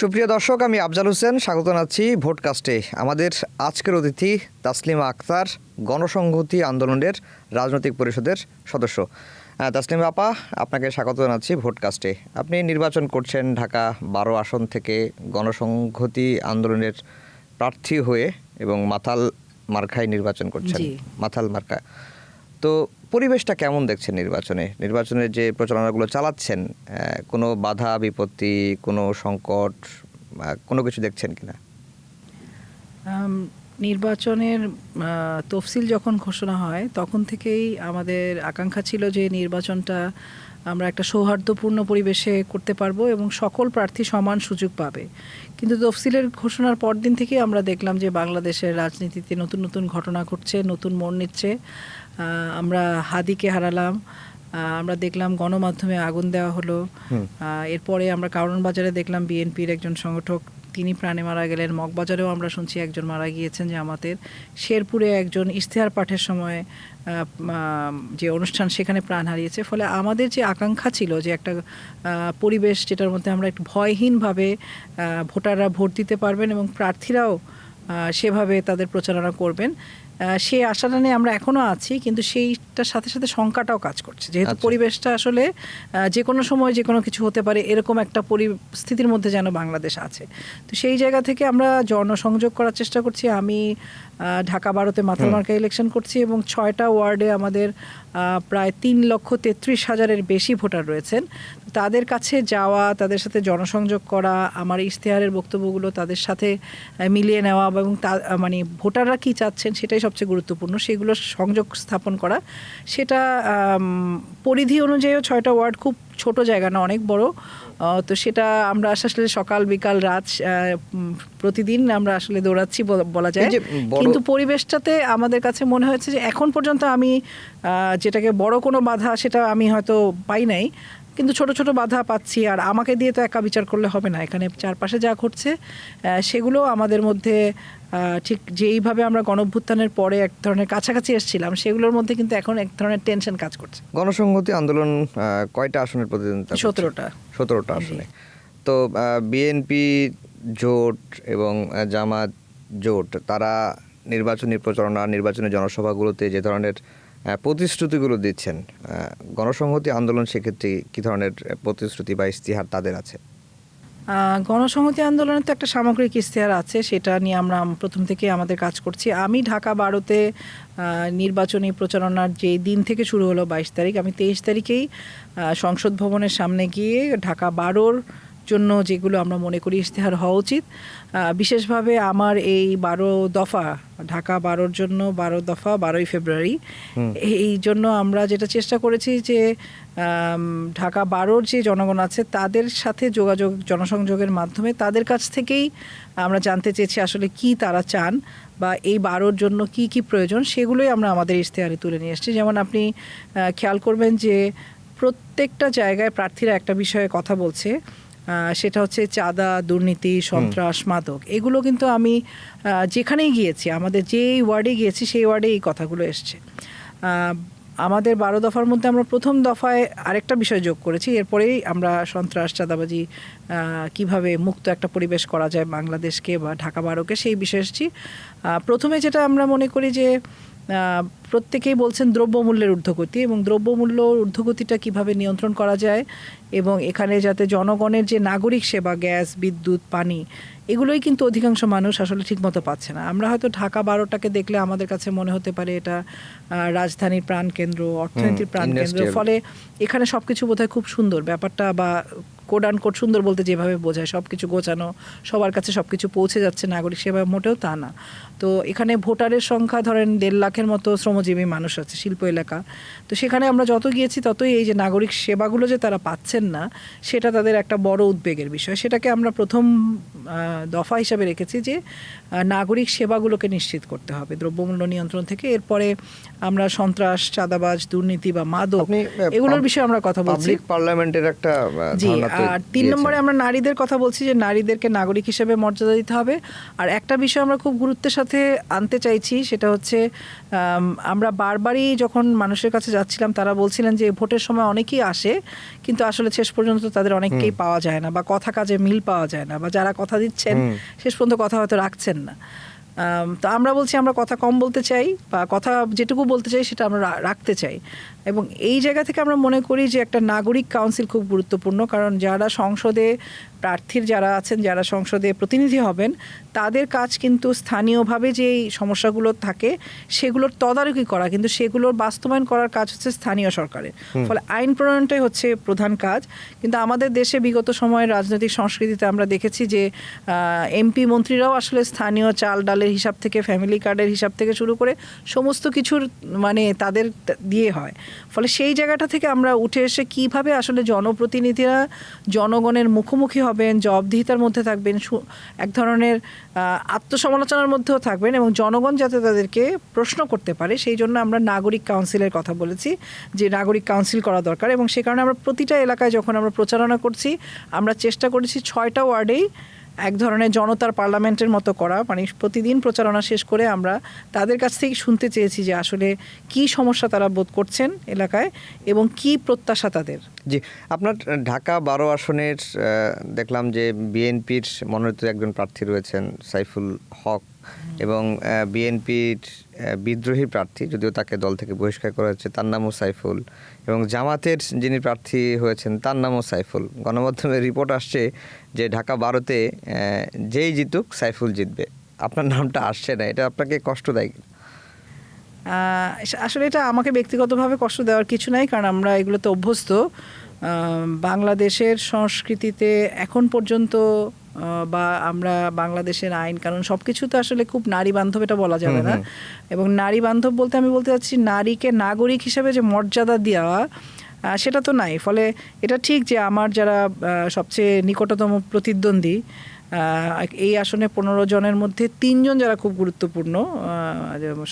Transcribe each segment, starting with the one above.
সুপ্রিয় দর্শক, আমি আফজাল হোসেন স্বাগত জানাচ্ছি ভোটকাস্টে। আমাদের আজকের অতিথি তাসলিমা আক্তার, গণসংহতি আন্দোলনের রাজনৈতিক পরিষদের সদস্য। তাসলিমা আপা, আপনাকে স্বাগত জানাচ্ছি ভোটকাস্টে। আপনি নির্বাচন করছেন ঢাকা 12 আসন থেকে গণসংহতি আন্দোলনের প্রার্থী হয়ে এবং মাথাল মার্কায় নির্বাচন করছেন। মাথাল মার্কা, তো পরিবেশটা কেমন দেখছেন নির্বাচনের যে প্রচারণাগুলো চালাচ্ছেন? কোনো বাধা বিপত্তি, কোনো সংকট, কোনো কিছু দেখছেন কিনা? নির্বাচনের তফসিল যখন ঘোষণা হয় তখন থেকেই আমাদের আকাঙ্ক্ষা ছিল যে নির্বাচনটা আমরা একটা সৌহার্দ্যপূর্ণ পরিবেশে করতে পারবো এবং সকল প্রার্থী সমান সুযোগ পাবে। কিন্তু তফসিলের ঘোষণার পরদিন থেকেই আমরা দেখলাম যে বাংলাদেশের রাজনীতিতে নতুন নতুন ঘটনা ঘটছে, নতুন মোড় নিচ্ছে। আমরা হাদিকে হারালাম, আমরা দেখলাম গণমাধ্যমে আগুন দেওয়া হলো। এরপরে আমরা কারণ বাজারে দেখলাম বিএনপির একজন সংগঠক তিনি প্রাণে মারা গেলেন। মগবাজারেও আমরা শুনছি একজন মারা গিয়েছেন জামাতের। শেরপুরে একজন ইশতেহার পাঠের সময় যে অনুষ্ঠান সেখানে প্রাণ হারিয়েছে। ফলে আমাদের যে আকাঙ্ক্ষা ছিল যে একটা পরিবেশ যেটার মধ্যে আমরা একটু ভয়হীনভাবে ভোটাররা ভোট দিতে পারবেন এবং প্রার্থীরাও সেভাবে তাদের প্রচারণা করবেন, সেই আশাটা নিয়ে আমরা এখনও আছি। কিন্তু সেইটার সাথে সাথে শঙ্কাটাও কাজ করছে, যেহেতু পরিবেশটা আসলে যে কোনো সময় যে কোনো কিছু হতে পারে এরকম একটা পরিস্থিতির মধ্যে যেন বাংলাদেশ আছে। তো সেই জায়গা থেকে আমরা জনসংযোগ করার চেষ্টা করছি। আমি ঢাকা 12-তে মাথাল মার্কায় ইলেকশন করছি এবং 6টা ওয়ার্ডে আমাদের প্রায় 3,33,000-এর বেশি ভোটার রয়েছেন। তাদের কাছে যাওয়া, তাদের সাথে জনসংযোগ করা, আমার ইশতেহারের বক্তব্যগুলো তাদের সাথে মিলিয়ে নেওয়া এবং মানে ভোটাররা কী চাচ্ছেন সেটাই সবচেয়ে গুরুত্বপূর্ণ, সেগুলো সংযোগ স্থাপন করা। সেটা পরিধি অনুযায়ীও 6টা ওয়ার্ড খুব ছোট জায়গা না, অনেক বড়। তো সেটা আমরা আসলে সকাল বিকাল রাত প্রতিদিন আমরা আসলে দৌড়াচ্ছি বলা যায়। কিন্তু পরিবেশটাতে আমাদের কাছে মনে হয়েছে যে এখন পর্যন্ত আমি যেটাকে বড় কোনো বাধা সেটা আমি হয়তো পাই নাই, কিন্তু ছোট ছোট বাধা পাচ্ছি। আর আমাকে দিয়ে তো একা বিচার করলে হবে না, এখানে চারপাশে যা ঘটছে সেগুলো আমাদের মধ্যে ঠিক যেইভাবে আমরা গণঅভ্যুত্থানের পরে এক ধরনের কাছাকাছি এসেছিলাম সেগুলোর মধ্যে কিন্তু এখন এক ধরনের টেনশন কাজ করছে। গণসংহতি আন্দোলন কয়টা আসনের প্রতিদ্বন্দ্বিতা? 17টা আসনে। তো বিএনপি জোট এবং জামাত জোট, তারা নির্বাচনী প্রচারণা, নির্বাচনী জনসভাগুলোতে যে ধরনের প্রতিশ্রুতিগুলো দিচ্ছেন, গণসংহতি আন্দোলন সেক্ষেত্রে কী ধরনের প্রতিশ্রুতি বা ইশতেহার তাদের আছে? গণসংহতি আন্দোলনের তো একটা সামগ্রিক ইশতেহার আছে, সেটা নিয়ে আমরা প্রথম থেকে আমাদের কাজ করছি। আমি ঢাকা 12-তে নির্বাচনী প্রচারণার যে দিন থেকে শুরু হলো 22 তারিখ, আমি 23 তারিখেই সংসদ ভবনের সামনে গিয়ে ঢাকা 12-র জন্য যেগুলো আমরা মনে করি ইশতেহার হওয়া উচিত, বিশেষভাবে আমার এই 12 দফা, ঢাকা 12-র জন্য 12 দফা 12ই ফেব্রুয়ারি, এই জন্য আমরা যেটা চেষ্টা করেছি যে ঢাকা 12-র যে জনগণ আছে তাদের সাথে যোগাযোগ, জনসংযোগের মাধ্যমে তাদের কাছ থেকেই আমরা জানতে চেয়েছি আসলে কি তারা চান বা এই 12-র জন্য কি কি প্রয়োজন, সেগুলোই আমরা আমাদের ইশতেহারে তুলে নিয়ে এসেছি। যেমন আপনি খেয়াল করবেন যে প্রত্যেকটা জায়গায় প্রার্থীরা একটা বিষয়ে কথা বলছে, সেটা হচ্ছে চাঁদা, দুর্নীতি, সন্ত্রাস, মাদক। এগুলো কিন্তু আমি যেখানেই গিয়েছি, আমাদের যেই ওয়ার্ডে গিয়েছি সেই ওয়ার্ডে এই কথাগুলো এসছে। আমাদের 12 দফার মধ্যে আমরা প্রথম দফায় আরেকটা বিষয় যোগ করেছি, এরপরেই আমরা সন্ত্রাস, চাঁদাবাজি কিভাবে মুক্ত একটা পরিবেশ করা যায় বাংলাদেশকে বা ঢাকা 12-কে, সেই বিষয় এসেছি। প্রথমে যেটা আমরা মনে করি যে প্রত্যেকেই বলছেন দ্রব্যমূল্যের ঊর্ধ্বগতি, এবং দ্রব্যমূল্য ঊর্ধ্বগতিটা কিভাবে নিয়ন্ত্রণ করা যায় এবং এখানে যাতে জনগণের যে নাগরিক সেবা, গ্যাস, বিদ্যুৎ, পানি, এগুলোই কিন্তু অধিকাংশ মানুষ আসলে ঠিকমতো পাচ্ছে না। আমরা হয়তো ঢাকা 12টাকে দেখলে আমাদের কাছে মনে হতে পারে এটা রাজধানীর প্রাণকেন্দ্র, অর্থনীতির প্রাণকেন্দ্র, ফলে এখানে সব কিছু বোধহয় খুব সুন্দর ব্যাপারটা, বা কোড আন কোড সুন্দর বলতে যেভাবে বোঝায় সব কিছু গোছানো, সবার কাছে সব কিছু পৌঁছে যাচ্ছে, নাগরিক সেবা, মোটেও তা না। তো এখানে ভোটারের সংখ্যা ধরেন 1.5 লাখের মতো শ্রমজীবী মানুষ আছে, শিল্প এলাকা। তো সেখানে আমরা যত গিয়েছি ততই এই যে নাগরিক সেবাগুলো যে তারা পাচ্ছেন না, সেটা তাদের একটা বড় উদ্বেগের বিষয়। সেটাকে আমরা প্রথম দফা হিসাবে রেখেছি যে নাগরিক সেবাগুলোকে নিশ্চিত করতে হবে দ্রব্যমূল্য নিয়ন্ত্রণ থেকে। এরপরে আমরা সন্ত্রাস, চাঁদাবাজ, দুর্নীতি বা মাদক, এগুলোর বিষয়ে আমরা কথা বলছি। পাবলিক পার্লামেন্টের একটা জি, আর 3 নম্বরে আমরা নারীদের কথা বলছি যে নারীদেরকে নাগরিক হিসেবে মর্যাদা দিতে হবে। আর একটা বিষয় আমরা খুব গুরুত্বের সাথে আনতে চাইছি, সেটা হচ্ছে আমরা বারবারই যখন মানুষের কাছে যাচ্ছিলাম তারা বলছিলেন যে ভোটের সময় অনেকেই আসে কিন্তু আসলে শেষ পর্যন্ত তাদের অনেককেই পাওয়া যায় না, বা কথা কাজে মিল পাওয়া যায় না, বা যারা কথা দিচ্ছেন শেষ পর্যন্ত কথা হয়তো রাখছেন না। তো আমরা বলছি আমরা কথা কম বলতে চাই, বা কথা যেটুকু বলতে চাই সেটা আমরা রাখতে চাই। এবং এই জায়গা থেকে আমরা মনে করি যে একটা নাগরিক কাউন্সিল খুব গুরুত্বপূর্ণ, কারণ যারা সংসদে প্রার্থীর যারা আছেন, যারা সংসদে প্রতিনিধি হবেন, তাদের কাজ কিন্তু স্থানীয়ভাবে যেই সমস্যাগুলো থাকে সেগুলোর তদারকি করা, কিন্তু সেগুলোর বাস্তবায়ন করার কাজ হচ্ছে স্থানীয় সরকারের। ফলে আইন প্রণয়নটাই হচ্ছে প্রধান কাজ। কিন্তু আমাদের দেশে বিগত সময়ের রাজনৈতিক সংস্কৃতিতে আমরা দেখেছি যে এমপি মন্ত্রীরাও আসলে স্থানীয় চাল ডালের হিসাব থেকে ফ্যামিলি কার্ডের হিসাব থেকে শুরু করে সমস্ত কিছুর মানে তাদের দিয়ে হয়। ফলে সেই জায়গাটা থেকে আমরা উঠে এসে কিভাবে আসলে জনপ্রতিনিধিরা জনগণের মুখোমুখি হবেন, জবাবদিহিতার মধ্যে থাকবেন, এক ধরনের আত্মসমালোচনার মধ্যেও থাকবেন, এবং জনগণ যাতে তাদেরকে প্রশ্ন করতে পারে সেই জন্য আমরা নাগরিক কাউন্সিলের কথা বলেছি, যে নাগরিক কাউন্সিল করা দরকার। এবং সে কারণে আমরা প্রতিটা এলাকায় যখন আমরা প্রচারণা করছি আমরা চেষ্টা করেছি 6টা ওয়ার্ডেই এক ধরনের জনতার পার্লামেন্টের মতো করা, মানে প্রতিদিন প্রচারণা শেষ করে আমরা তাদের কাছ থেকে শুনতে চেয়েছি যে আসলে কি সমস্যা তারা বোধ করছেন এলাকায় এবং কি প্রত্যাশা তাদের। জি, আপনার ঢাকা 12 আসনের দেখলাম যে বিএনপির মনোনীত একজন প্রার্থী রয়েছেন সাইফুল হক, এবং বিএনপির বিদ্রোহী প্রার্থী, যদিও তাকে দল থেকে বহিষ্কার করা হয়েছে, তার নামও সাইফুল, এবং জামাতের যিনি প্রার্থী হয়েছেন তার নামও সাইফুল। গণমাধ্যমে রিপোর্ট আসছে যে ঢাকা 12-তে যেই জিতুক সাইফুল জিতবে, আপনার নামটা আসছে না, এটা আপনাকে কষ্ট দেয়? আসলে এটা আমাকে ব্যক্তিগতভাবে কষ্ট দেওয়ার কিছু নাই, কারণ আমরা এগুলোতে অভ্যস্ত। বাংলাদেশের সংস্কৃতিতে এখন পর্যন্ত বা আমরা বাংলাদেশের আইন কানুন সব কিছু তো আসলে খুব নারী বান্ধব, এটা বলা যাবে না। এবং নারী বান্ধব বলতে আমি বলতে চাচ্ছি নারীকে নাগরিক হিসেবে যে মর্যাদা দেওয়া সেটা তো নাই। ফলে এটা ঠিক যে আমার যারা সবচেয়ে নিকটতম প্রতিদ্বন্দ্বী এই আসনে 15 জনের মধ্যে 3 জন যারা খুব গুরুত্বপূর্ণ,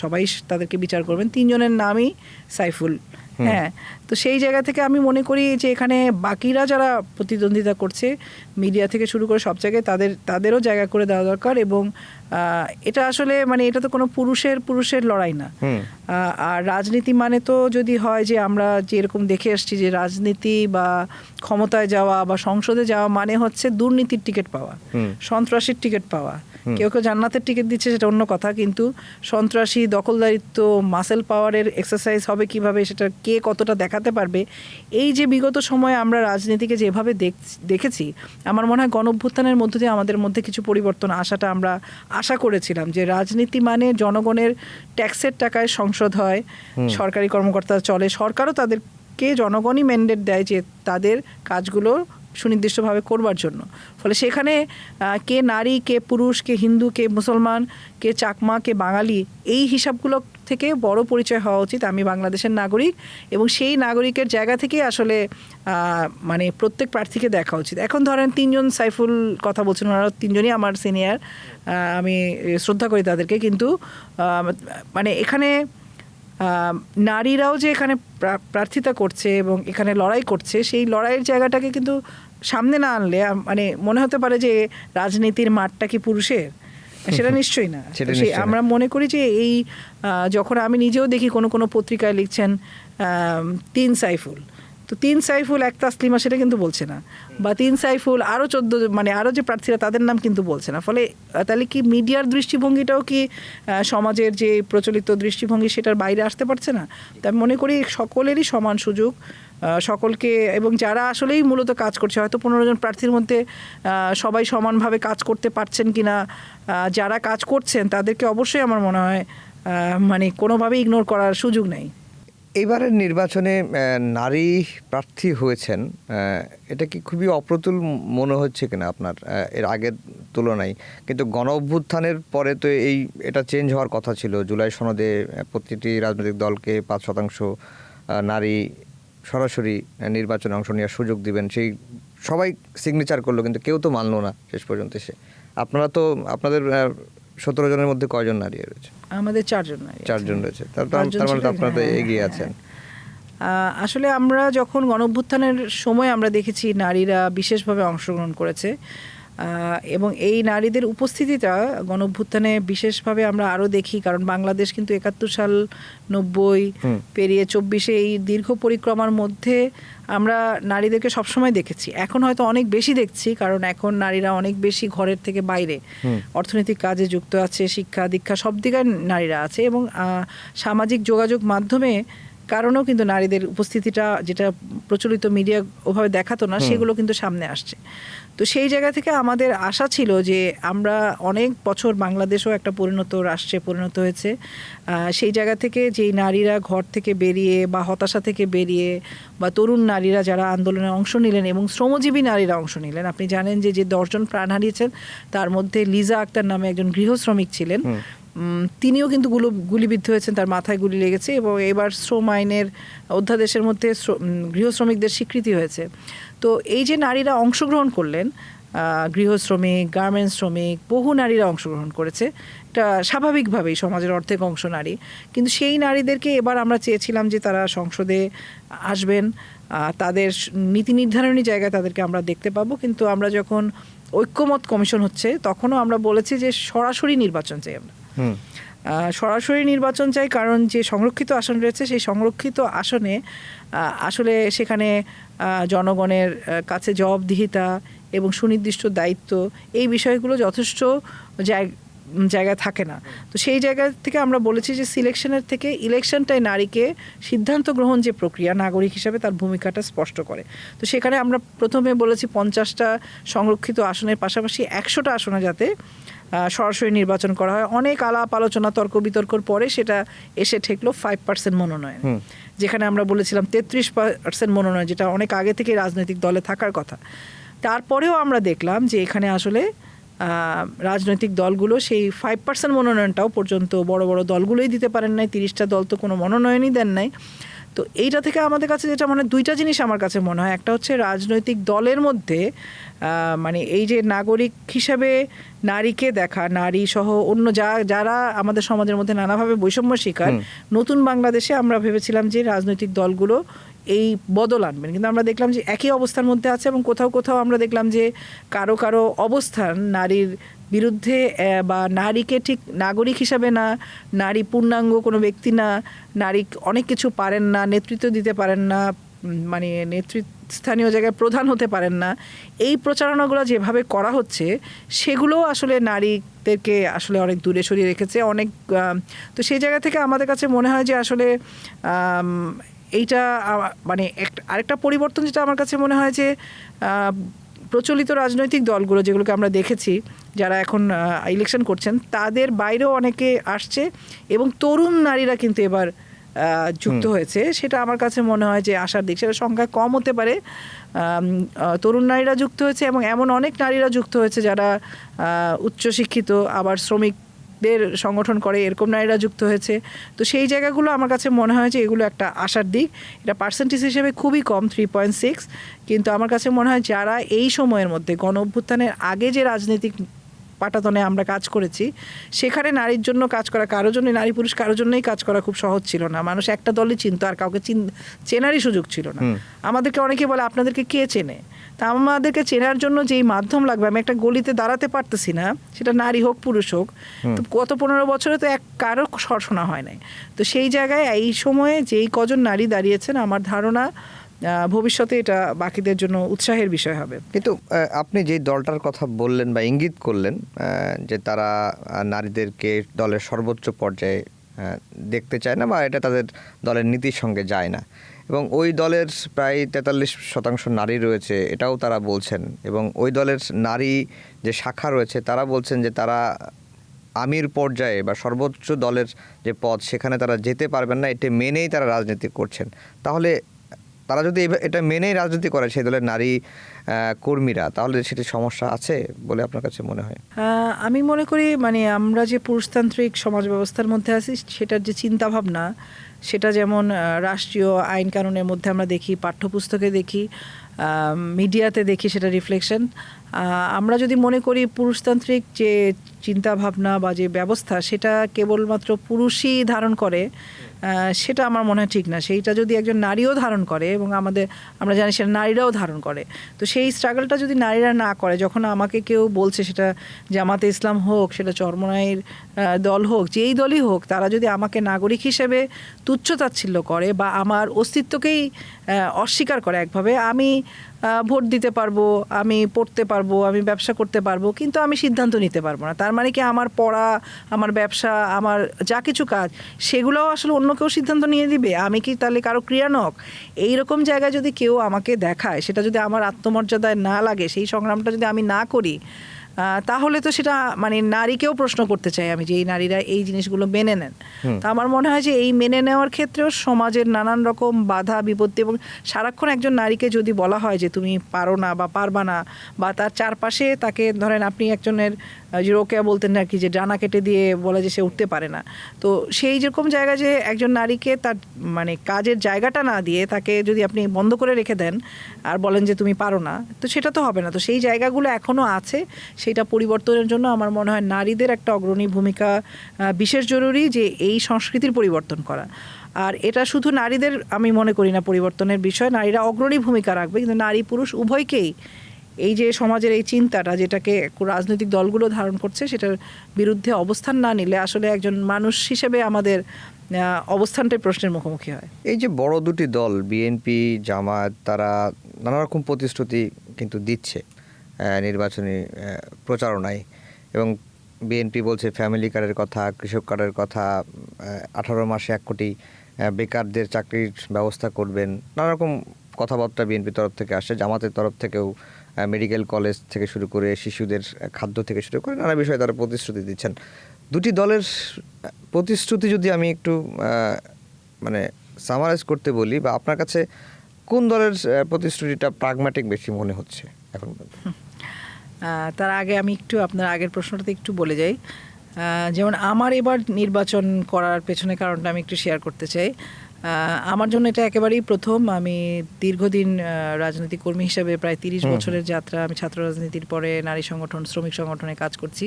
সবাই তাদেরকে বিচার করবেন, 3 জনের নামই সাইফুল। হ্যাঁ, তো সেই জায়গা থেকে আমি মনে করি যে এখানে বাকিরা যারা প্রতিদ্বন্দ্বিতা করছে মিডিয়া থেকে শুরু করে সব জায়গায় তাদেরও জায়গা করে দেওয়া দরকার। এবং এটা আসলে মানে এটা তো কোনো পুরুষের লড়াই না। আর রাজনীতি মানে তো যদি হয় যে আমরা যেরকম দেখে আসছি যে রাজনীতি বা ক্ষমতায় যাওয়া বা সংসদে যাওয়া মানে হচ্ছে দুর্নীতির টিকিট পাওয়া, সন্ত্রাসীর টিকিট পাওয়া। কেউ কেউ জান্নাতের টিকিট দিচ্ছে সেটা অন্য কথা, কিন্তু সন্ত্রাসী, দখলদারিত্ব, মাসেল পাওয়ারের এক্সারসাইজ হবে কিভাবে, সেটা কে কতটা দেখাতে পারবে, এই যে বিগত সময়ে আমরা রাজনীতিকে যেভাবে দেখেছি, আমার মনে হয় গণঅভ্যুত্থানের মধ্য দিয়ে আমাদের মধ্যে কিছু পরিবর্তন আসাটা আমরা আশা করেছিলাম। যে রাজনীতি মানে জনগণের ট্যাক্সের টাকায় সংসদ হয়, সরকারি কর্মকর্তা চলে, সরকারও তাদেরকে জনগণই ম্যান্ডেট দেয় যে তাদের কাজগুলো সুনির্দিষ্টভাবে করবার জন্য। ফলে সেখানে কে নারী, কে পুরুষ, কে হিন্দু, কে মুসলমান, কে চাকমা, কে বাঙালি, এই হিসাবগুলো থেকে বড় পরিচয় হওয়া উচিত আমি বাংলাদেশের নাগরিক, এবং সেই নাগরিকের জায়গা থেকেই আসলে মানে প্রত্যেক প্রার্থীকে দেখা উচিত। এখন ধরেন 3 জন সাইফুল কথা বলছেন, ওনারা 3 জনই আমার সিনিয়র, আমি শ্রদ্ধা করি তাদেরকে, কিন্তু মানে এখানে নারীরাও যে এখানে প্রার্থিতা করছে এবং এখানে লড়াই করছে, সেই লড়াইয়ের জায়গাটাকে কিন্তু সামনে না আনলে মানে মনে হতে পারে যে রাজনীতির মাঠটা কি পুরুষের, সেটা নিশ্চয়ই না। আমরা মনে করি যে এই যখন আমি নিজেও দেখি কোনো পত্রিকায় লিখছেন 3 সাইফুল, তো 3 সাইফুল 1 তাসলিমা সেটা কিন্তু বলছে না, বা 3 সাইফুল আরও 14 মানে আরও যে প্রার্থীরা তাদের নাম কিন্তু বলছে না। ফলে তাহলে কি মিডিয়ার দৃষ্টিভঙ্গিটাও কি সমাজের যে প্রচলিত দৃষ্টিভঙ্গি সেটার বাইরে আসতে পারছে না? তাই আমি মনে করি সকলেরই সমান সুযোগ, সকলকে, এবং যারা আসলেই মূলত কাজ করছে, হয়তো 15 জন প্রার্থীর মধ্যে সবাই সমানভাবে কাজ করতে পারছেন কি না, যারা কাজ করছেন তাদেরকে অবশ্যই আমার মনে হয় মানে কোনোভাবেই ইগনোর করার সুযোগ নেই। এবারের নির্বাচনে নারী প্রার্থী হয়েছেন, এটা কি খুবই অপ্রতুল মনে হচ্ছে কিনা আপনার এর আগের তুলনায়? কিন্তু গণ অভ্যুত্থানের পরে তো এটা চেঞ্জ হওয়ার কথা ছিল। জুলাই সনদে প্রতিটি রাজনৈতিক দলকে 5% নারী সরাসরি নির্বাচনে অংশ নেওয়ার সুযোগ দিবেন, সেই সবাই সিগনেচার করলো, কিন্তু কেউ তো মানলো না শেষ পর্যন্ত এসে। আপনাদের 17 জনের মধ্যে কয়জন নারী রয়েছে? আমাদের 4 জন নারী, 4 জন রয়েছে, তার মানে আপনারা এগিয়ে আছেন। আসলে আমরা যখন গণঅভ্যুত্থানের সময় আমরা দেখেছি নারীরা বিশেষভাবে অংশগ্রহণ করেছে, এবং এই নারীদের উপস্থিতিটা গণঅভ্যুত্থানে বিশেষভাবে আমরা আরও দেখি, কারণ বাংলাদেশ কিন্তু 71 সাল 90 পেরিয়ে 24 এই দীর্ঘ পরিক্রমার মধ্যে আমরা নারীদেরকে সবসময় দেখেছি। এখন হয়তো অনেক বেশি দেখছি, কারণ এখন নারীরা অনেক বেশি ঘরের থেকে বাইরে অর্থনৈতিক কাজে যুক্ত আছে, শিক্ষা দীক্ষা সব দিকে নারীরা আছে, এবং সামাজিক যোগাযোগ মাধ্যমে কারণেও কিন্তু নারীদের উপস্থিতিটা, যেটা প্রচলিত মিডিয়া ওভাবে দেখাতো না, সেগুলো কিন্তু সামনে আসছে। তো সেই জায়গা থেকে আমাদের আশা ছিল যে আমরা অনেক বছর বাংলাদেশও একটা পরিণত রাষ্ট্রে পরিণত হয়েছে, সেই জায়গা থেকে যেই নারীরা ঘর থেকে বেরিয়ে বা হতাশা থেকে বেরিয়ে, বা তরুণ নারীরা যারা আন্দোলনে অংশ নিলেন এবং শ্রমজীবী নারীরা অংশ নিলেন, আপনি জানেন যে 10 জন প্রাণ হারিয়েছেন তার মধ্যে লিজা আক্তার নামে একজন গৃহ শ্রমিক ছিলেন, তিনিও কিন্তু গুলিবিদ্ধ হয়েছেন, তার মাথায় গুলি লেগেছে, এবং এবার শ্রম আইনের অধ্যাদেশের মধ্যে গৃহ শ্রমিকদের স্বীকৃতি হয়েছে। তো এই যে নারীরা অংশগ্রহণ করলেন, গৃহ শ্রমিক, গার্মেন্টস শ্রমিক, বহু নারীরা অংশগ্রহণ করেছে, এটা স্বাভাবিকভাবেই সমাজের অর্ধেক অংশ নারী। কিন্তু সেই নারীদেরকে এবার আমরা চেয়েছিলাম যে তারা সংসদে আসবেন, তাদের নীতি নির্ধারণী জায়গায় তাদেরকে আমরা দেখতে পাবো। কিন্তু আমরা যখন ঐক্যমত কমিশন হচ্ছে তখনও আমরা বলেছি যে সরাসরি নির্বাচন চাই আমরা, সরাসরি নির্বাচন চাই, কারণ যে সংরক্ষিত আসন রয়েছে সেই সংরক্ষিত আসনে আসলে সেখানে জনগণের কাছে জবাবদিহিতা এবং সুনির্দিষ্ট দায়িত্ব, এই বিষয়গুলো যথেষ্ট জায়গা থাকে না। তো সেই জায়গা থেকে আমরা বলেছি যে সিলেকশনের থেকে ইলেকশনটাই নারীকে সিদ্ধান্ত গ্রহণ যে প্রক্রিয়া, নাগরিক হিসাবে তার ভূমিকাটা স্পষ্ট করে। তো সেখানে আমরা প্রথমে বলেছি 50টা সংরক্ষিত আসনের পাশাপাশি 100টা আসনে যাতে সরাসরি নির্বাচন করা হয়। অনেক আলাপ আলোচনা, তর্ক বিতর্কর পরে সেটা এসে ঠেকলো 5% মনোনয়ন, যেখানে আমরা বলেছিলাম 33% মনোনয়ন, যেটা অনেক আগে থেকে রাজনৈতিক দলে থাকার কথা। তারপরেও আমরা দেখলাম যে এখানে আসলে রাজনৈতিক দলগুলো সেই 5% মনোনয়নটাও পর্যন্ত বড় বড় দলগুলোই দিতে পারেন নাই, 30টা দল তো কোনো মনোনয়নই দেন নাই। তো এইটা থেকে আমাদের কাছে যেটা দুইটা জিনিস আমার কাছে মনে হয়, একটা হচ্ছে রাজনৈতিক দলের মধ্যে এই যে নাগরিক হিসাবে নারীকে দেখা, নারী সহ অন্য যারা আমাদের সমাজের মধ্যে নানাভাবে বৈষম্য শিকার, নতুন বাংলাদেশে আমরা ভেবেছিলাম যে রাজনৈতিক দলগুলো এই বদল আনবেন, কিন্তু আমরা দেখলাম যে একই অবস্থার মধ্যে আছে, এবং কোথাও কোথাও আমরা দেখলাম যে কারো কারো অবস্থান নারীর বিরুদ্ধে, বা নারীকে ঠিক নাগরিক হিসাবে না, নারী পূর্ণাঙ্গ কোনো ব্যক্তি না, নারী অনেক কিছু পারেন না, নেতৃত্ব দিতে পারেন না, স্থানীয় জায়গায় প্রধান হতে পারেন না, এই প্রচারণাগুলো যেভাবে করা হচ্ছে সেগুলো আসলে নারীদেরকে আসলে অনেক দূরে সরিয়ে রেখেছে অনেক। তো সেই জায়গা থেকে আমাদের কাছে মনে হয় যে আসলে এইটা আরেকটা পরিবর্তন যেটা আমার কাছে মনে হয় যে প্রচলিত রাজনৈতিক দলগুলো যেগুলোকে আমরা দেখেছি যারা এখন ইলেকশন করছেন, তাদের বাইরেও অনেকে আসছে, এবং তরুণ নারীরা কিন্তু এবার যুক্ত হয়েছে। সেটা আমার কাছে মনে হয় যে আশার দিক। সেটা সংখ্যা কম হতে পারে, তরুণ নারীরা যুক্ত হয়েছে, এবং এমন অনেক নারীরা যুক্ত হয়েছে যারা উচ্চশিক্ষিত, আবার শ্রমিকদের সংগঠন করে, এরকম নারীরা যুক্ত হয়েছে। তো সেই জায়গাগুলো আমার কাছে মনে হয় যে এগুলো একটা আশার দিক। এটা পার্সেন্টেজ হিসেবে খুবই কম, 3.6, কিন্তু আমার কাছে মনে হয় যারা এই সময়ের মধ্যে গণঅভ্যুত্থানের আগে যে রাজনৈতিক পাটাতনে আমরা কাজ করেছি, সেখানে নারীর জন্য কাজ করা, কারোর জন্য, নারী পুরুষ কারোর জন্যই কাজ করা খুব সহজ ছিল না। মানুষ একটা দলই চিনত, আর কাউকে চেনারই সুযোগ ছিল না। আমাদেরকে অনেকে বলে আপনাদেরকে কে চেনে, তা আমাদেরকে চেনার জন্য যেই মাধ্যম লাগবে, আমি একটা গলিতে দাঁড়াতে পারতেছি না, সেটা নারী হোক পুরুষ হোক, তো গত 15 বছরে তো কারো শোনা হয় নাই। তো সেই জায়গায় এই সময়ে যেই কজন নারী দাঁড়িয়েছেন, আমার ধারণা ভবিষ্যতে এটা বাকিদের জন্য উৎসাহের বিষয় হবে। কিন্তু আপনি যেই দলটার কথা বললেন বা ইঙ্গিত করলেন যে তারা নারীদেরকে দলের সর্বোচ্চ পর্যায়ে দেখতে চায় না, বা এটা তাদের দলের নীতির সঙ্গে যায় না, এবং ওই দলের প্রায় 43% নারী রয়েছে, এটাও তারা বলছেন, এবং ওই দলের নারী যে শাখা রয়েছে তারা বলছেন যে তারা আমির পর্যায়ে বা সর্বোচ্চ দলের যে পদ সেখানে তারা যেতে পারবেন না, এটা মেনেই তারা রাজনীতি করছেন। তাহলে তারা যদি এটা মেনেই রাজনীতি করে সেই দলের নারী কর্মীরা, তাহলে সেটি সমস্যা আছে বলে আপনার কাছে মনে হয়? আমি মনে করি আমরা যে পুরুষতান্ত্রিক সমাজ ব্যবস্থার মধ্যে আছি, সেটার যে চিন্তাভাবনা, সেটা যেমন রাষ্ট্রীয় আইন কানুনের মধ্যে আমরা দেখি, পাঠ্যপুস্তকে দেখি, মিডিয়াতে দেখি, সেটা রিফ্লেকশন। আমরা যদি মনে করি পুরুষতান্ত্রিক যে চিন্তাভাবনা বা যে ব্যবস্থা, সেটা কেবলমাত্র পুরুষই ধারণ করে, সেটা আমার মনে হয় ঠিক না। সেইটা যদি একজন নারীও ধারণ করে, এবং আমরা জানি সেটা নারীরাও ধারণ করে, তো সেই স্ট্রাগলটা যদি নারীরা না করে, যখন আমাকে কেউ বলছে, সেটা জামাতে ইসলাম হোক, সেটা চরমনাইয়ের দল হোক, যেই দলই হোক, তারা যদি আমাকে নাগরিক হিসেবে তুচ্ছ-তাচ্ছিল্য করে বা আমার অস্তিত্বকেই অস্বীকার করে একভাবে, আমি ভোট দিতে পারবো, আমি পড়তে পারবো, আমি ব্যবসা করতে পারবো, কিন্তু আমি সিদ্ধান্ত নিতে পারবো না। তার মানে কি আমার পড়া, আমার ব্যবসা, আমার যা কিছু কাজ, সেগুলোও আসলে অন্য কেউ সিদ্ধান্ত নিয়ে দিবে? আমি কি তাহলে কারো ক্রিয়ানক? এইরকম জায়গায় যদি কেউ আমাকে দেখায়, সেটা যদি আমার আত্মমর্যাদায় না লাগে, সেই সংগ্রামটা যদি আমি না করি, তাহলে তো সেটা মানে নারীকেও প্রশ্ন করতে চাই আমি, যে এই নারীরা এই জিনিসগুলো মেনে নেন। তা আমার মনে হয় যে এই মেনে নেওয়ার ক্ষেত্রেও সমাজের নানান রকম বাধা বিপত্তি, এবং সারাক্ষণ একজন নারীকে যদি বলা হয় যে তুমি পারো না বা পারবা না, বা তার চারপাশে তাকে, ধরেন আপনি একজনের, যে রোকেয়া বলতেন আর কি, যে ডানা কেটে দিয়ে বলে যে সে উঠতে পারে না, তো সেই যেরকম জায়গা, যে একজন নারীকে তার মানে কাজের জায়গাটা না দিয়ে তাকে যদি আপনি বন্ধ করে রেখে দেন আর বলেন যে তুমি পারো না, তো সেটা তো হবে না। তো সেই জায়গাগুলো এখনও আছে, সেটা পরিবর্তনের জন্য আমার মনে হয় নারীদের একটা অগ্রণী ভূমিকা বিশেষ জরুরি, যে এই সংস্কৃতির পরিবর্তন করা। আর এটা শুধু নারীদের আমি মনে করি না পরিবর্তনের বিষয়, নারীরা অগ্রণী ভূমিকা রাখবে, কিন্তু নারী পুরুষ উভয়কেই এই যে সমাজের এই চিন্তাটা, যেটাকে রাজনৈতিক দলগুলো ধারণ করছে, সেটার বিরুদ্ধে অবস্থান না নিলে আসলে একজন মানুষ হিসেবে আমাদের অবস্থানটাই প্রশ্নের মুখোমুখি হয়। এই যে বড় দুটি দল বিএনপি জামাত, তারা নানা রকম প্রতিশ্রুতি কিন্তু দিচ্ছে নির্বাচনী প্রচারণায়, এবং বিএনপি বলছে ফ্যামিলি কার্ডের কথা, কৃষক কার্ডের কথা, 18 মাসে 1 কোটি বেকারদের চাকরির ব্যবস্থা করবেন, নানা রকম কথাবার্তা বিএনপির তরফ থেকে আসে। জামাতের তরফ থেকেও মেডিকেল কলেজ থেকে শুরু করে শিশুদের খাদ্য থেকে শুরু করে নানা বিষয়ে তারা প্রতিশ্রুতি দিচ্ছেন। দুটি দলের প্রতিশ্রুতি যদি আমি একটু মানে সামারাইজ করতে বলি, বা আপনার কাছে কোন দলের প্রতিশ্রুতিটা প্রাগম্যাটিক বেশি মনে হচ্ছে এখন পর্যন্ত? তার আগে আমি একটু আপনার আগের প্রশ্নটাতে একটু বলে যাই। যেমন আমার এবার নির্বাচন করার পেছনে কারণটা আমি একটু শেয়ার করতে চাই। আমার জন্য এটা একেবারেই প্রথম। আমি দীর্ঘদিন রাজনৈতিক কর্মী হিসেবে, প্রায় 30 বছরের যাত্রা, আমি ছাত্র রাজনীতির পরে নারী সংগঠন, শ্রমিক সংগঠনে কাজ করছি।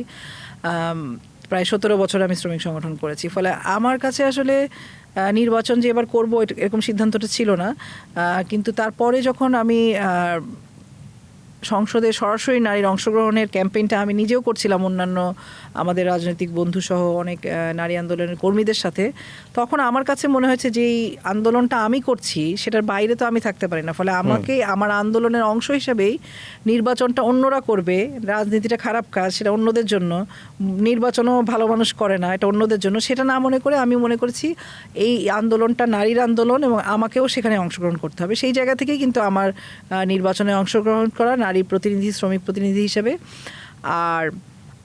প্রায় 17 বছর আমি শ্রমিক সংগঠন করেছি। ফলে আমার কাছে আসলে নির্বাচন যে এবার করবো এরকম সিদ্ধান্তটা ছিল না। কিন্তু তারপরে যখন আমি সংসদে সরাসরি নারীর অংশগ্রহণের ক্যাম্পেইনটা আমি নিজেও করছিলাম অন্যান্য আমাদের রাজনৈতিক বন্ধুসহ অনেক নারী আন্দোলনের কর্মীদের সাথে, তখন আমার কাছে মনে হয়েছে যে এই আন্দোলনটা আমি করছি, সেটার বাইরে তো আমি থাকতে পারি না। ফলে আমাকে আমার আন্দোলনের অংশ হিসেবেই নির্বাচনটা অন্যরা করবে, রাজনীতিটা খারাপ কাজ, সেটা অন্যদের জন্য, নির্বাচনও ভালো মানুষ করে না, এটা অন্যদের জন্য, সেটা না মনে করে আমি মনে করেছি এই আন্দোলনটা নারীর আন্দোলন এবং আমাকেও সেখানে অংশগ্রহণ করতে হবে। সেই জায়গা থেকেই কিন্তু আমার নির্বাচনে অংশগ্রহণ করা, নারী প্রতিনিধি, শ্রমিক প্রতিনিধি হিসেবে। আর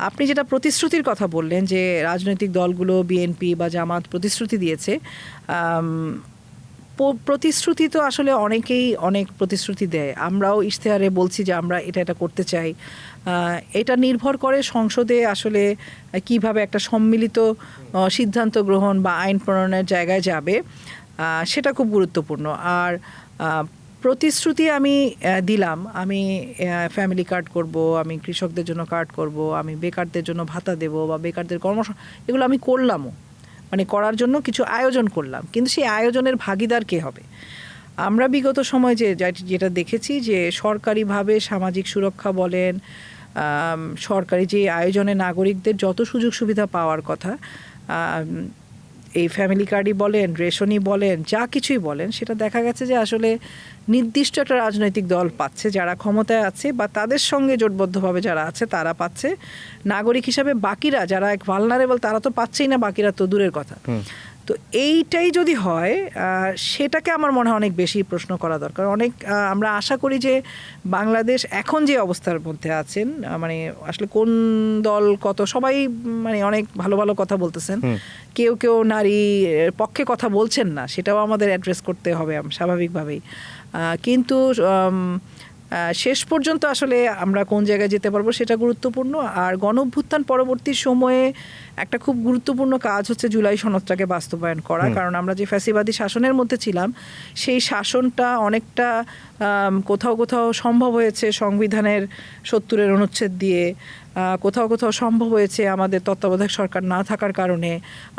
আপনি যেটা প্রতিশ্রুতির কথা বললেন, যে রাজনৈতিক দলগুলো বিএনপি বা জামাত প্রতিশ্রুতি দিয়েছে, প্রতিশ্রুতি তো আসলে অনেকেই অনেক প্রতিশ্রুতি দেয়। আমরাও ইশতেহারে বলছি যে আমরা এটা করতে চাই। এটা নির্ভর করে সংসদে আসলে কিভাবে একটা সম্মিলিত সিদ্ধান্ত গ্রহণ বা আইন প্রণয়নের জায়গায় যাবে, সেটা খুব গুরুত্বপূর্ণ। আর প্রতিশ্রুতি আমি দিলাম, আমি ফ্যামিলি কার্ড করব, আমি কৃষকদের জন্য কার্ড করব, আমি বেকারদের জন্য ভাতা দেব, বা বেকারদের এগুলো আমি করলামও, মানে করার জন্য কিছু আয়োজন করলাম, কিন্তু সেই আয়োজনের ভাগিদার কে হবে? আমরা বিগত সময় যেটা দেখেছি, যে সরকারিভাবে সামাজিক সুরক্ষা বলেন, সরকারি যে আয়োজনে নাগরিকদের যত সুযোগ সুবিধা পাওয়ার কথা, এই ফ্যামিলি কার্ডই বলেন, রেশনই বলেন, যা কিছুই বলেন, সেটা দেখা গেছে যে আসলে নির্দিষ্ট একটা রাজনৈতিক দল পাচ্ছে, যারা ক্ষমতায় আছে বা তাদের সঙ্গে জোটবদ্ধভাবে যারা আছে তারা পাচ্ছে। নাগরিক হিসাবে বাকিরা যারা এক ভালনারেবল, তারা তো পাচ্ছেই না, বাকিরা তো দূরের কথা। তো এইটাই যদি হয়, সেটাকে আমার মনে হয় অনেক বেশি প্রশ্ন করা দরকার। আমরা আশা করি যে বাংলাদেশ এখন যে অবস্থার মধ্যে আছেন, মানে আসলে কোন দল কত, সবাই মানে অনেক ভালো ভালো কথা বলতেছেন, কেউ নারী পক্ষে কথা বলছেন না, সেটাও আমাদের অ্যাড্রেস করতে হবে স্বাভাবিকভাবেই। কিন্তু শেষ পর্যন্ত আসলে আমরা কোন জায়গায় যেতে পারবো সেটা গুরুত্বপূর্ণ। আর গণঅভ্যুত্থান পরবর্তী সময়ে একটা খুব গুরুত্বপূর্ণ কাজ হচ্ছে জুলাই সনদটাকে বাস্তবায়ন করা, কারণ আমরা যে ফ্যাসিবাদী শাসনের মধ্যে ছিলাম, সেই শাসনটা অনেকটা কোথাও কোথাও সম্ভব হয়েছে সংবিধানের ৭০-এর অনুচ্ছেদ দিয়ে, কোথাও কোথাও সম্ভব হয়েছে আমাদের তত্ত্বাবধায়ক সরকার না থাকার কারণে,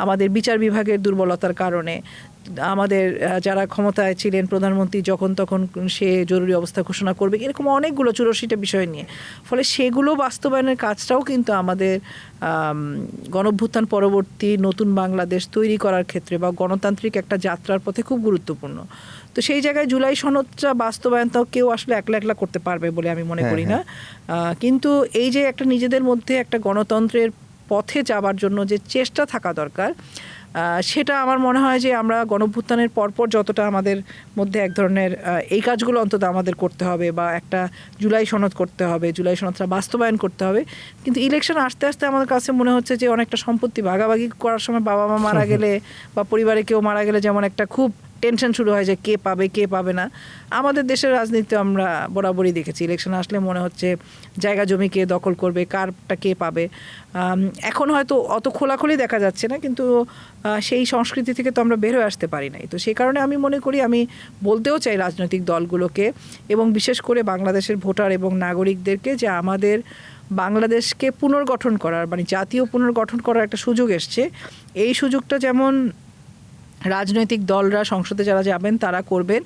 আমাদের বিচার বিভাগের দুর্বলতার কারণে। আমাদের যারা ক্ষমতায় ছিলেন প্রধানমন্ত্রী যখন তখন সে জরুরি অবস্থা ঘোষণা করবে, এরকম অনেকগুলো ৮৪টা বিষয় নিয়ে, ফলে সেগুলো বাস্তবায়নের কাজটাও কিন্তু আমাদের গণঅভ্যুত্থান পরবর্তী নতুন বাংলাদেশ তৈরি করার ক্ষেত্রে বা গণতান্ত্রিক একটা যাত্রার পথে খুব গুরুত্বপূর্ণ। তো সেই জায়গায় জুলাই সনদটা বাস্তবায়নটাও কেউ আসলে একলা একলা করতে পারবে বলে আমি মনে করি না। কিন্তু এই যে একটা নিজেদের মধ্যে একটা গণতন্ত্রের পথে যাবার জন্য যে চেষ্টা থাকা দরকার, সেটা আমার মনে হয় যে আমরা গণঅভ্যুত্থানের পরপর যতটা আমাদের মধ্যে এক ধরনের এই কাজগুলো অন্তত আমাদের করতে হবে, বা একটা জুলাই সনদ করতে হবে, জুলাই সনদটা বাস্তবায়ন করতে হবে। কিন্তু ইলেকশন আসতে আসতে আমার কাছে মনে হচ্ছে যে অনেকটা সম্পত্তি ভাগাভাগি করার সময় বাবা মা মারা গেলে বা পরিবারে কেউ মারা গেলে যেমন একটা খুব টেনশন শুরু হয় যে কে পাবে কে পাবে না, আমাদের দেশের রাজনীতি আমরা বরাবরই দেখেছি ইলেকশন আসলে মনে হচ্ছে জায়গা জমি কে দখল করবে, কারটা কে পাবে। এখন হয়তো অত খোলাখুলি দেখা যাচ্ছে না, কিন্তু সেই সংস্কৃতি থেকে তো আমরা বের হয়ে আসতে পারি নাই। তো সেই কারণে আমি মনে করি, আমি বলতেও চাই রাজনৈতিক দলগুলোকে এবং বিশেষ করে বাংলাদেশের ভোটার এবং নাগরিকদেরকে, যে আমাদের বাংলাদেশকে পুনর্গঠন করার, মানে জাতীয় পুনর্গঠন করার একটা সুযোগ এসছে। এই সুযোগটা যেমন রাজনৈতিক দলরা সংসদে যারা যাবেন তারা করবেন,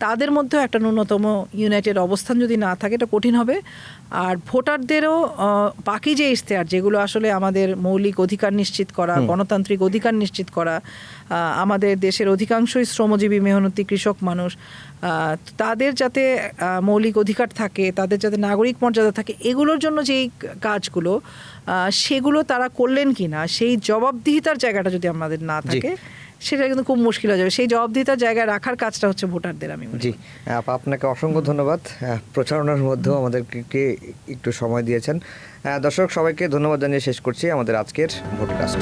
তাদের মধ্যেও একটা ন্যূনতম ইউনাইটেড অবস্থান যদি না থাকে এটা কঠিন হবে। আর ভোটারদেরও বাকি যে ইশতেহার, যেগুলো আসলে আমাদের মৌলিক অধিকার নিশ্চিত করা, গণতান্ত্রিক অধিকার নিশ্চিত করা, আমাদের দেশের অধিকাংশই শ্রমজীবী মেহনতি কৃষক মানুষ, তাদের যাতে মৌলিক অধিকার থাকে, তাদের যাতে নাগরিক মর্যাদা থাকে, এগুলোর জন্য যেই কাজগুলো সেগুলো তারা করলেন কি না, সেই জবাবদিহিতার জায়গাটা যদি আমাদের না থাকে সেটা কিন্তু খুব মুশকিল হয়ে যাবে। সেই জবাবদিহিতার জায়গায় রাখার কাজটা হচ্ছে ভোটারদের। আমি জি, আপনাকে অসংখ্য ধন্যবাদ। প্রচারণার মধ্যেও আমাদেরকে একটু সময় দিয়েছেন। দর্শক সবাইকে ধন্যবাদ জানিয়ে শেষ করছি আমাদের আজকের ভোটকাস্ট।